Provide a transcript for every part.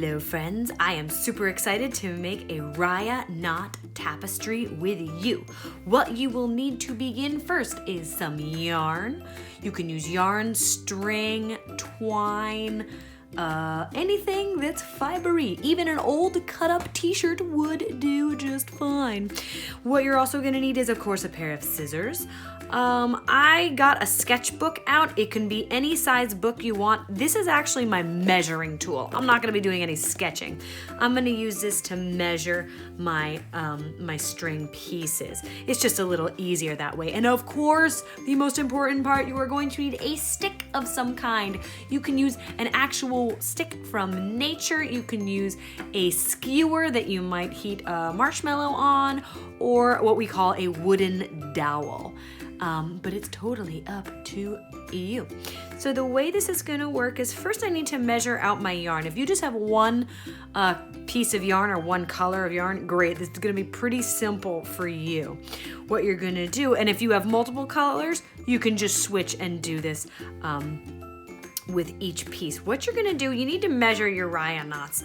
Hello friends, I am super excited to make a riah knot tapestry with you. What you will need to begin first is some yarn. You can use yarn, string, twine, anything that's fibery. Even an old cut-up t-shirt would do just fine. What you're also gonna need is, of course, a pair of scissors. I got a sketchbook out. It can be any size book you want. This is actually my measuring tool. I'm not gonna be doing any sketching. I'm gonna use this to measure my string pieces. It's just a little easier that way. And of course, the most important part, you are going to need a stick of some kind. You can use an actual stick from nature. You can use a skewer that you might heat a marshmallow on, or what we call a wooden dowel. But it's totally up to you. So the way this is gonna work is first I need to measure out my yarn. If you just have one piece of yarn or one color of yarn, great. This is gonna be pretty simple for you. What you're gonna do, and if you have multiple colors, you can just switch and do this with each piece. What you're gonna do, you need to measure your riah knots.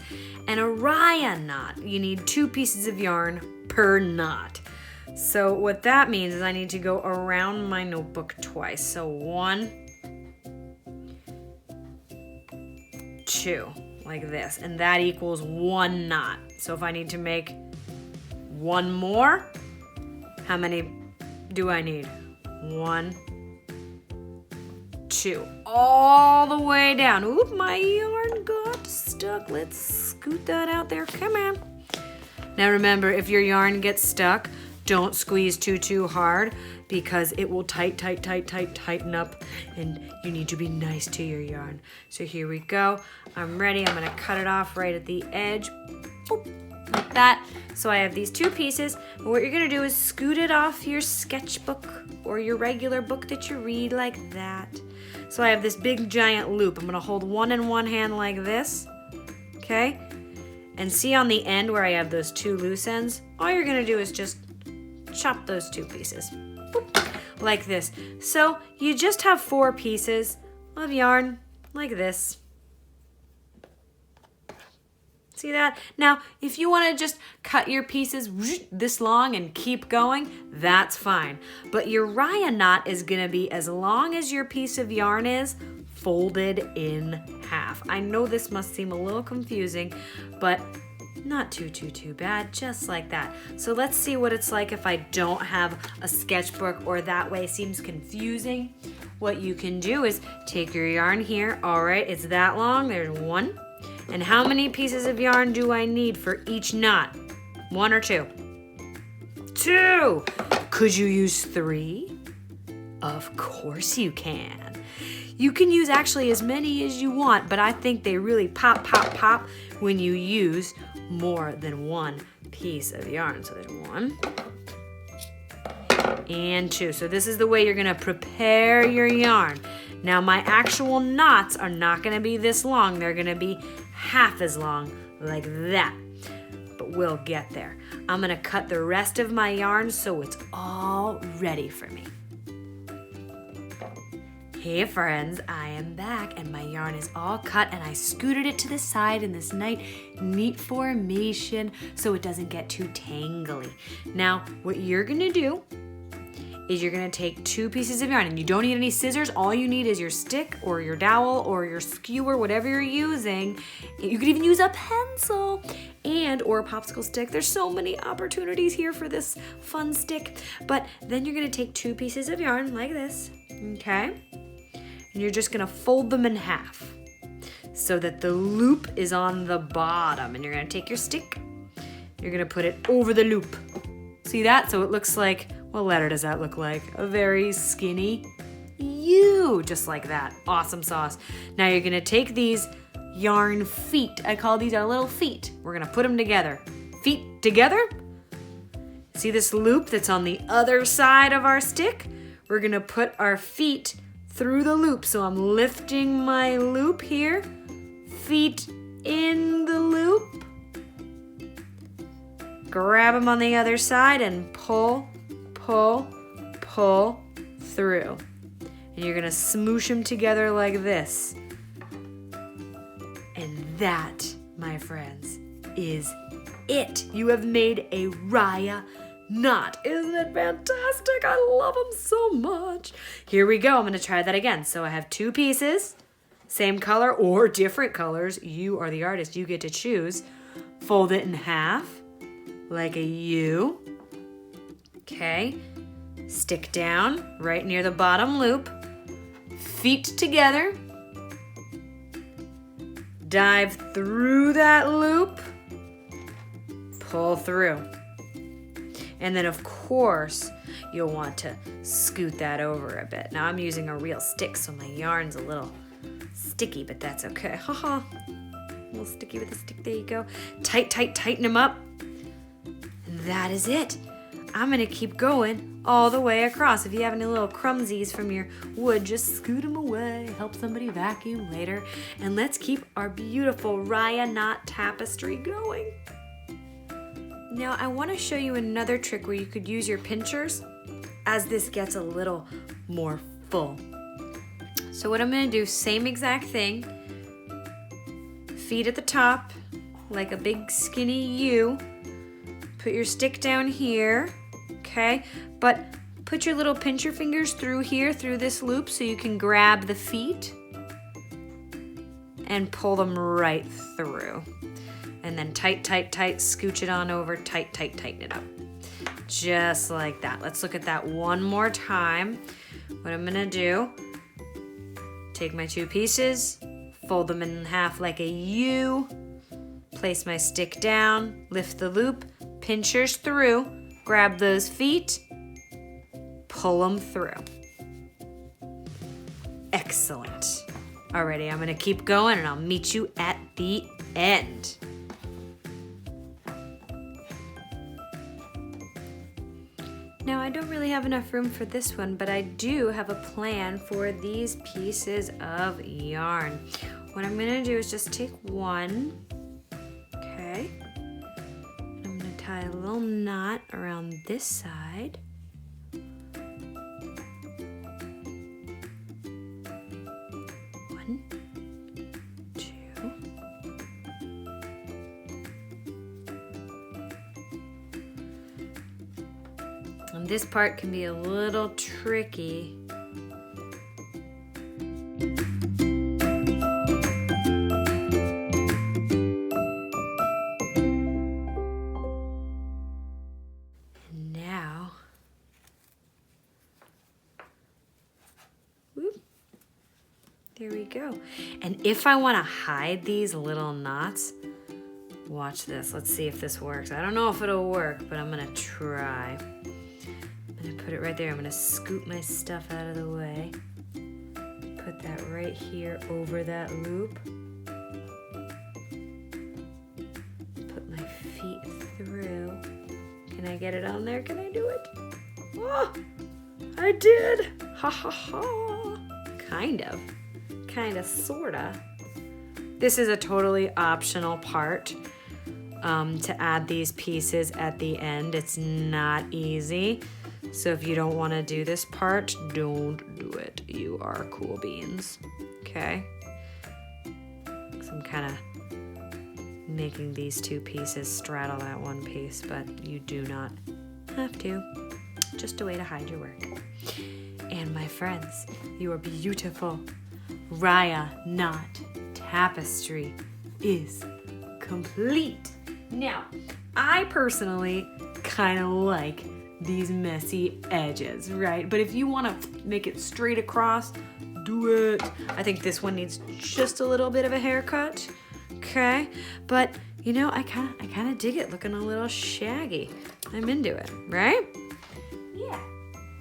And a riah knot, you need 2 pieces of yarn per knot. So what that means is I need to go around my notebook twice. So 1, 2, like this. And that equals 1 knot. So if I need to make 1 more, how many do I need? 1, 2, all the way down. Oop, my yarn got stuck. Let's scoot that out there. Come on. Now remember, if your yarn gets stuck, don't squeeze too hard because it will tighten up, and you need to be nice to your yarn. So here we go. I'm ready. I'm gonna cut it off right at the edge. Boop, like that. So I have these 2 pieces. And what you're gonna do is scoot it off your sketchbook or your regular book that you read, like that. So I have this big giant loop. I'm gonna hold one in one hand like this, okay? And see on the end where I have those 2 loose ends? All you're gonna do is just chop those 2 pieces, boop, like this. So you just have 4 pieces of yarn like this. See that? Now, if you want to just cut your pieces this long and keep going, that's fine. But your riah knot is gonna be as long as your piece of yarn is folded in half. I know this must seem a little confusing, but not too bad, just like that. So let's see what it's like if I don't have a sketchbook or that way seems confusing. What you can do is take your yarn here. All right, it's that long, there's 1. And how many pieces of yarn do I need for each knot? 1 or 2? 2. Could you use 3? Of course you can. You can use actually as many as you want, but I think they really pop when you use more than 1 piece of yarn. So there's 1 and 2. So this is the way you're gonna prepare your yarn. Now my actual knots are not gonna be this long. They're gonna be half as long, like that. But we'll get there. I'm gonna cut the rest of my yarn so it's all ready for me. Hey friends, I am back and my yarn is all cut and I scooted it to the side in this nice neat formation so it doesn't get too tangly. Now, what you're gonna do is you're gonna take 2 pieces of yarn, and you don't need any scissors. All you need is your stick or your dowel or your skewer, whatever you're using. You could even use a pencil or a popsicle stick. There's so many opportunities here for this fun stick. But then you're gonna take 2 pieces of yarn like this, okay? And you're just gonna fold them in half so that the loop is on the bottom. And you're gonna take your stick, you're gonna put it over the loop. See that? So it looks like, what letter does that look like? A very skinny U, just like that. Awesome sauce. Now you're gonna take these yarn feet. I call these our little feet. We're gonna put them together. Feet together. See this loop that's on the other side of our stick? We're gonna put our feet through the loop. So I'm lifting my loop here, feet in the loop. Grab them on the other side and pull through. And you're gonna smoosh them together like this. And that my friends, is it. You have made a riah knot. Isn't it fantastic? I love them so much. Here we go. I'm going to try that again. So I have 2 pieces, same color or different colors. You are the artist. You get to choose. Fold it in half like a U. Okay. Stick down right near the bottom loop. Feet together. Dive through that loop. Pull through. And then of course, you'll want to scoot that over a bit. Now I'm using a real stick, so my yarn's a little sticky, but that's okay. Haha. A little sticky with the stick, there you go. Tighten them up. And that is it. I'm gonna keep going all the way across. If you have any little crumsies from your wood, just scoot them away. Help somebody vacuum later. And let's keep our beautiful riah knot tapestry going. Now I want to show you another trick where you could use your pinchers as this gets a little more full. So what I'm going to do, same exact thing. Feet at the top, like a big skinny U. Put your stick down here, okay? But put your little pincher fingers through here, through this loop, so you can grab the feet and pull them right through. And then tight, scooch it on over, tighten it up. Just like that. Let's look at that one more time. What I'm gonna do, take my 2 pieces, fold them in half like a U, place my stick down, lift the loop, pinchers through, grab those feet, pull them through. Excellent. Alrighty, I'm gonna keep going and I'll meet you at the end. Now I don't really have enough room for this one, but I do have a plan for these pieces of yarn. What I'm gonna do is just take one, okay? I'm gonna tie a little knot around this side. One, two. And this part can be a little tricky. And now, whoop, there we go. And if I want to hide these little knots, watch this. Let's see if this works. I don't know if it'll work, but I'm gonna try. I'm gonna put it right there. I'm gonna scoop my stuff out of the way. Put that right here over that loop. Put my feet through. Can I get it on there? Can I do it? Oh, I did! Ha ha ha! Kind of, sorta. This is a totally optional part to add these pieces at the end. It's not easy. So if you don't want to do this part, don't do it. You are cool beans, okay? So I'm kind of making these 2 pieces straddle that one piece, but you do not have to. Just a way to hide your work. And my friends, your beautiful riah knot tapestry is complete. Now, I personally kind of like these messy edges, right? But if you want to make it straight across, do it. I think this one needs just a little bit of a haircut, okay? But you know, I kind of dig it, looking a little shaggy. I'm into it, right? Yeah.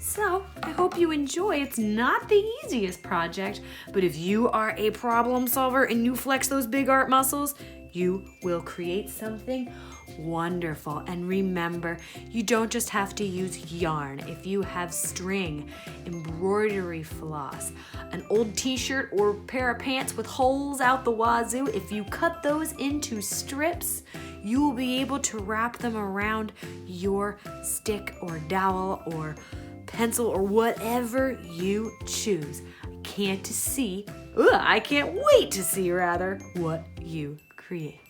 So I hope you enjoy. It's not the easiest project, but if you are a problem solver and you flex those big art muscles, you will create something wonderful. And remember, you don't just have to use yarn. If you have string, embroidery floss, an old t-shirt or pair of pants with holes out the wazoo, if you cut those into strips, you will be able to wrap them around your stick or dowel or pencil or whatever you choose. I can't wait to see rather what you create.